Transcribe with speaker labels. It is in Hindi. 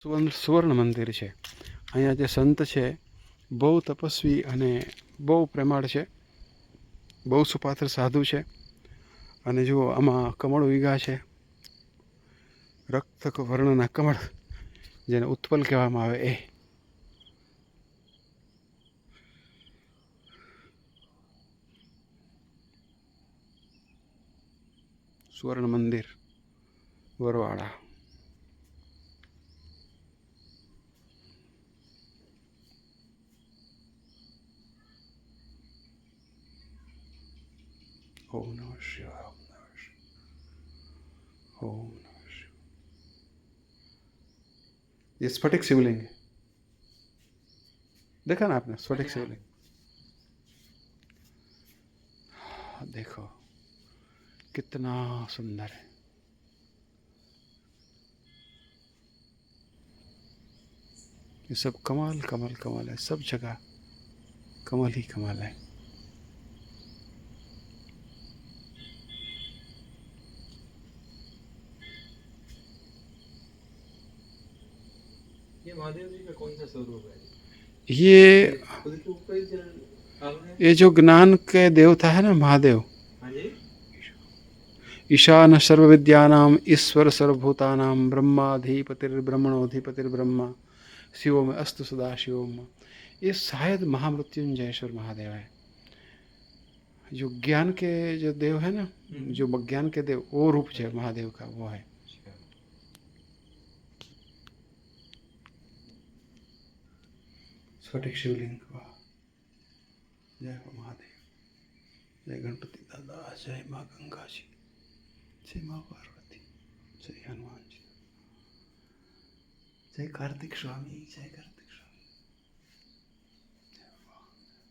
Speaker 1: સુવર્ણ મંદિર છે. અહીંયા જે સંત છે બહુ તપસ્વી અને બહુ પ્રેમાળ છે, બહુ સુપાત્ર સાધુ છે. અને જુઓ આમાં કમળ ઉગ્યા છે, રક્ત વર્ણના કમળ, જેને ઉત્પલ કહેવામાં આવે એ. સુવર્ણ મંદિર વરવાળા. ओम नमः शिवाय. ओम नमः शिवाय. ओम नमः शिवाय. ये स्फटिक शिवलिंग है, देखा ना आपने स्फटिक शिवलिंग? देखो कितना सुंदर है. ये सब कमाल कमाल कमाल है, सब जगह कमाल ही कमाल है.
Speaker 2: ये महादेव जी का कौन सा स्वरूप है?
Speaker 1: ये जो ज्ञान के देवता है ना महादेव,
Speaker 2: हाँ जी,
Speaker 1: ईशान सर्व विद्यानाम ईश्वर सर्वभूतानाम ब्रह्माधिपतिर्ब्रह्मणोधिपतिर्ब्रह्मा शिवो में अस्तु सदा शिवो में. ये शायद महामृत्युंजयेश्वर महादेव है. जो ज्ञान के जो देव है ना, जो ज्ञान के देव, वो रूप है महादेव का, वो है. स्फटिक शिवलिंग. जय हो महादेव, जय गणपति दादा, जय माँ गंगा जी, जय माँ पार्वती, जय हनुमान जी, जय कार्तिक स्वामी, जय कार्तिक स्वामी.